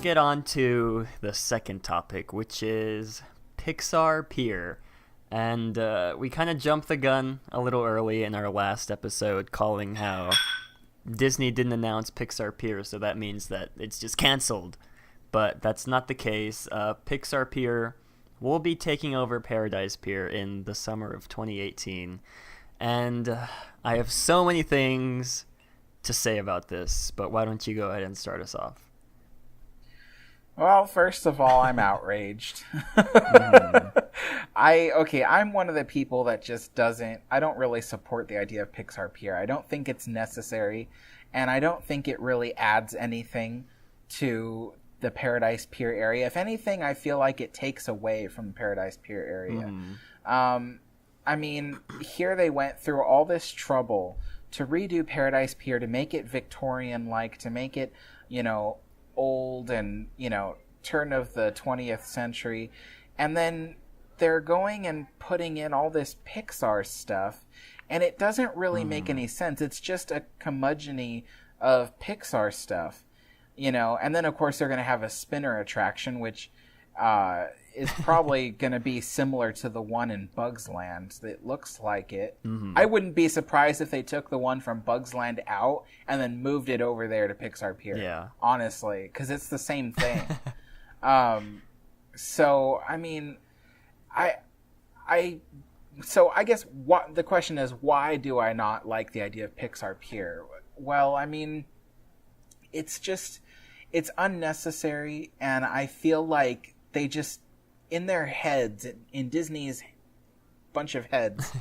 get on to the second topic, which is Pixar Pier. And we kind of jumped the gun a little early in our last episode, calling how Disney didn't announce Pixar Pier, so that means that it's just canceled. But that's not the case. Pixar Pier will be taking over Paradise Pier in the summer of 2018. And I have so many things to say about this, but why don't you go ahead and start us off? Well, first of all, I'm outraged. I'm one of the people that just I don't really support the idea of Pixar Pier. I don't think it's necessary, and I don't think it really adds anything to the Paradise Pier area. If anything, I feel like it takes away from the Paradise Pier area. I mean, here they went through all this trouble to redo Paradise Pier, to make it Victorian-like, to make it, old and, turn of the 20th century. And then they're going and putting in all this Pixar stuff, and it doesn't really make any sense. It's just a curmudgeon of Pixar stuff, and then of course they're going to have a spinner attraction, which is probably going to be similar to the one in Bugs Land. It looks like it. I wouldn't be surprised if they took the one from Bugs Land out and then moved it over there to Pixar Pier. Yeah. Honestly, because it's the same thing. So, I mean, so I guess the question is, why do I not like the idea of Pixar Pier? Well, I mean, it's unnecessary, and I feel like they just, in their heads, in Disney's bunch of heads,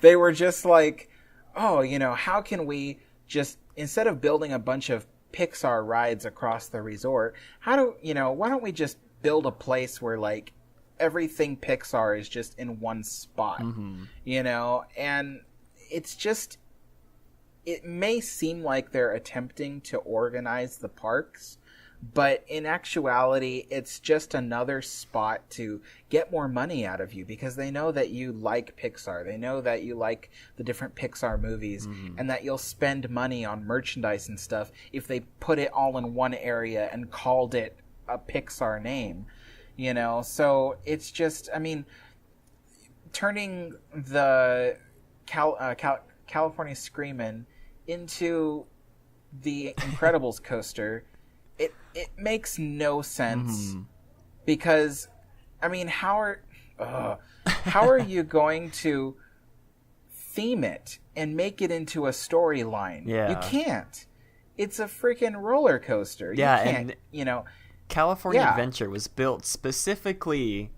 they were just like, oh, how can we just, instead of building a bunch of Pixar rides across the resort, why don't we just build a place where, like, everything Pixar is just in one spot, and it's just, it may seem like they're attempting to organize the parks, but in actuality, it's just another spot to get more money out of you, because they know that you like Pixar. They know that you like the different Pixar movies, and that you'll spend money on merchandise and stuff if they put it all in one area and called it a Pixar name, So it's just, I mean, turning the California Screamin' into the Incredibles coaster, it makes no sense, because, I mean, how are you going to theme it and make it into a storyline? Yeah. You can't. It's a freaking roller coaster. Yeah, you can't, and California Adventure was built specifically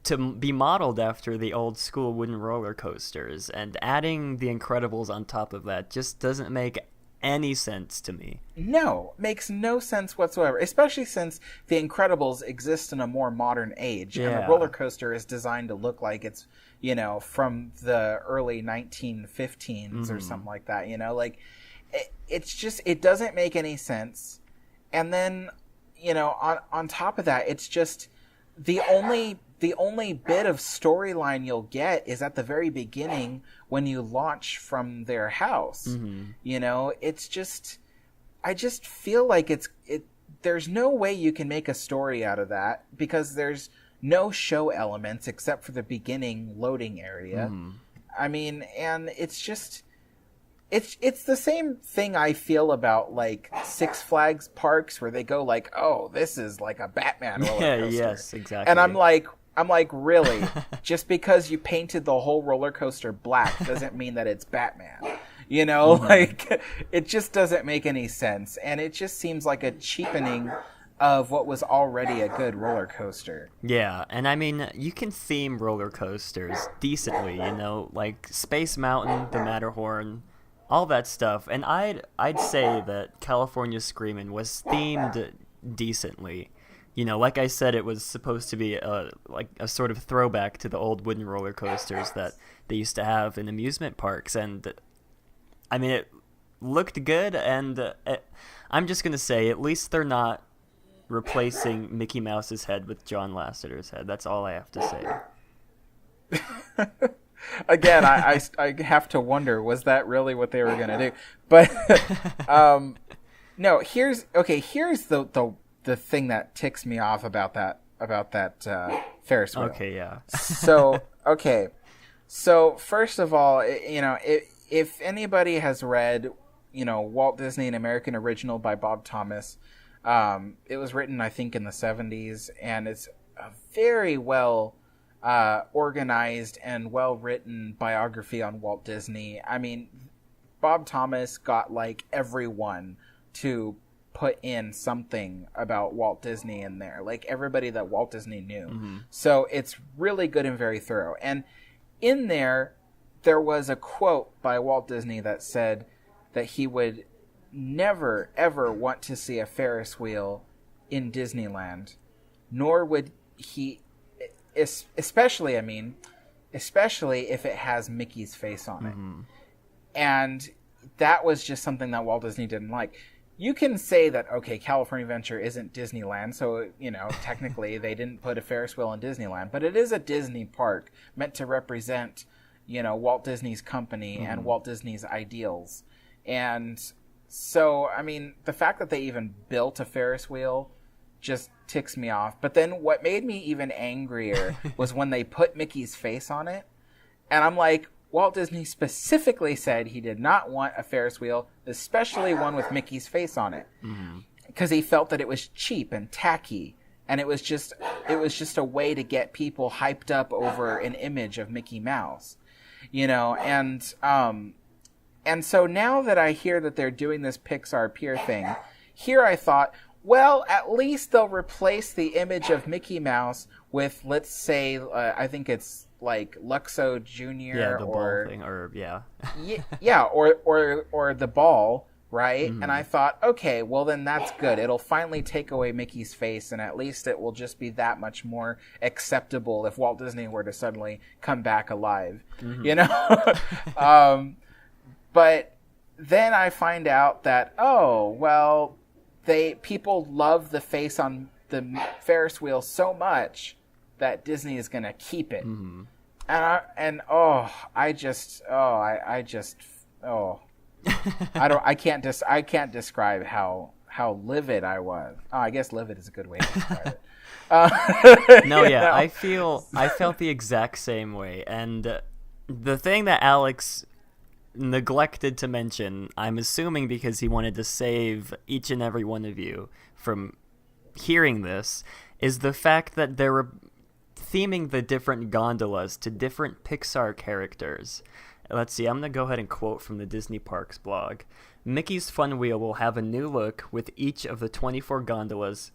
to be modeled after the old school wooden roller coasters, and adding the Incredibles on top of that just doesn't make any sense to me. No, makes no sense whatsoever, especially since the Incredibles exist in a more modern age, and the roller coaster is designed to look like it's, from the early 1915s or something like that, like, it's just, it doesn't make any sense. And then, on top of that, it's just, the only bit of storyline you'll get is at the very beginning when you launch from their house. It's just, I just feel like there's no way you can make a story out of that, because there's no show elements except for the beginning loading area. I mean, and it's just, it's the same thing I feel about, like, Six Flags parks, where they go like, oh, this is like a Batman roller coaster. Yes, exactly. And I'm like, really? Just because you painted the whole roller coaster black doesn't mean that it's Batman. Like, it just doesn't make any sense. And it just seems like a cheapening of what was already a good roller coaster. Yeah, and I mean, you can theme roller coasters decently, like Space Mountain, the Matterhorn, all that stuff. And I'd say that California Screamin' was themed decently. Like I said, it was supposed to be like a sort of throwback to the old wooden roller coasters that they used to have in amusement parks. And, I mean, it looked good, and I'm just going to say, at least they're not replacing Mickey Mouse's head with John Lasseter's head. That's all I have to say. Again, I have to wonder, was that really what they were going to do? But, no, here's the the thing that ticks me off about that Ferris wheel. Okay, yeah. So first of all, if anybody has read, Walt Disney: An American Original by Bob Thomas, it was written, I think, in the 70s, and it's a very well organized and well-written biography on Walt Disney. I mean, Bob Thomas got like everyone to put in something about Walt Disney in there, like everybody that Walt Disney knew. Mm-hmm. So it's really good and very thorough. And in there was a quote by Walt Disney that said that he would never, ever want to see a Ferris wheel in Disneyland, nor would he, especially if it has Mickey's face on it. Mm-hmm. And that was just something that Walt Disney didn't like. You can say that, okay, California Adventure isn't Disneyland, so, technically they didn't put a Ferris wheel in Disneyland, but it is a Disney park meant to represent, Walt Disney's company mm-hmm. and Walt Disney's ideals. And so, I mean, the fact that they even built a Ferris wheel just ticks me off. But then what made me even angrier was when they put Mickey's face on it. And I'm like, Walt Disney specifically said he did not want a Ferris wheel, especially one with Mickey's face on it, because he felt that it was cheap and tacky, and it was just a way to get people hyped up over an image of Mickey Mouse, and so now that I hear that they're doing this Pixar Pier thing, here I thought, well, at least they'll replace the image of Mickey Mouse with, let's say, I think it's like Luxo Jr. Yeah, the or ball thing, or yeah. yeah, or the ball, right? Mm-hmm. And I thought, okay, well then that's good. It'll finally take away Mickey's face, and at least it will just be that much more acceptable if Walt Disney were to suddenly come back alive, mm-hmm. But then I find out that, oh, well, people love the face on the Ferris wheel so much that Disney is going to keep it. Mm-hmm. I can't describe how livid I was. Oh, I guess livid is a good way to describe it. No, yeah, I felt the exact same way. And the thing that Alex neglected to mention, I'm assuming because he wanted to save each and every one of you from hearing this, is the fact that they were theming the different gondolas to different Pixar characters. Let's see, I'm going to go ahead and quote from the Disney Parks blog. Mickey's Fun Wheel will have a new look with each of the 24 gondolas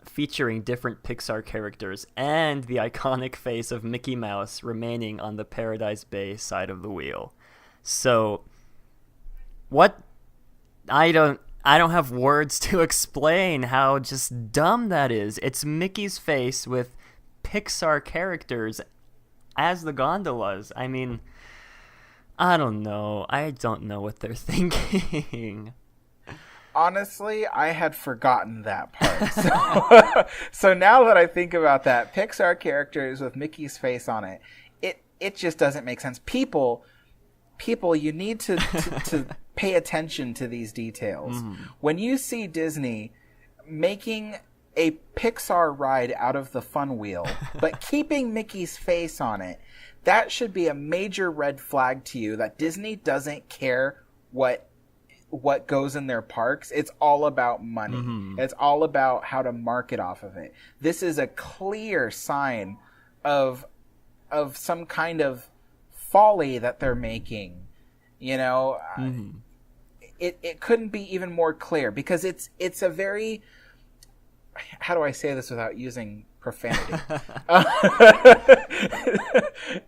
featuring different Pixar characters and the iconic face of Mickey Mouse remaining on the Paradise Bay side of the wheel. So, what? I don't have words to explain how just dumb that is. It's Mickey's face with Pixar characters as the gondolas. I mean, I don't know. I don't know what they're thinking. Honestly, I had forgotten that part. So now that I think about that, Pixar characters with Mickey's face on it, it just doesn't make sense. People, you need to pay attention to these details. Mm. When you see Disney making a Pixar ride out of the Fun Wheel, but keeping Mickey's face on it, that should be a major red flag to you that Disney doesn't care what goes in their parks. It's all about money. Mm-hmm. It's all about how to market off of it. This is a clear sign of some kind of folly that they're making. Mm-hmm. It couldn't be even more clear, because it's a very, how do I say this without using profanity?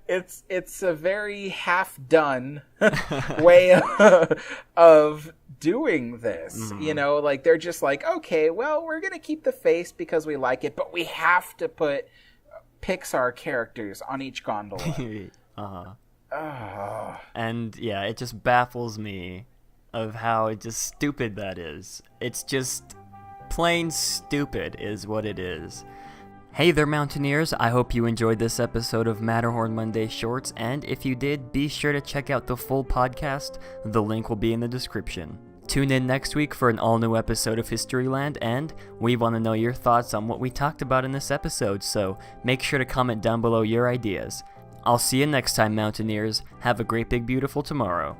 It's a very half-done way of doing this. Mm-hmm. Like they're just like, okay, well, we're gonna keep the face because we like it, but we have to put Pixar characters on each gondola. Uh-huh. And yeah, it just baffles me of how just stupid that is. It's just plain stupid is what it is. Hey there, Mountaineers. I hope you enjoyed this episode of Matterhorn Monday Shorts, and if you did, be sure to check out the full podcast. The link will be in the description. Tune in next week for an all-new episode of Historyland, and we want to know your thoughts on what we talked about in this episode, so make sure to comment down below your ideas. I'll see you next time, Mountaineers. Have a great big beautiful tomorrow.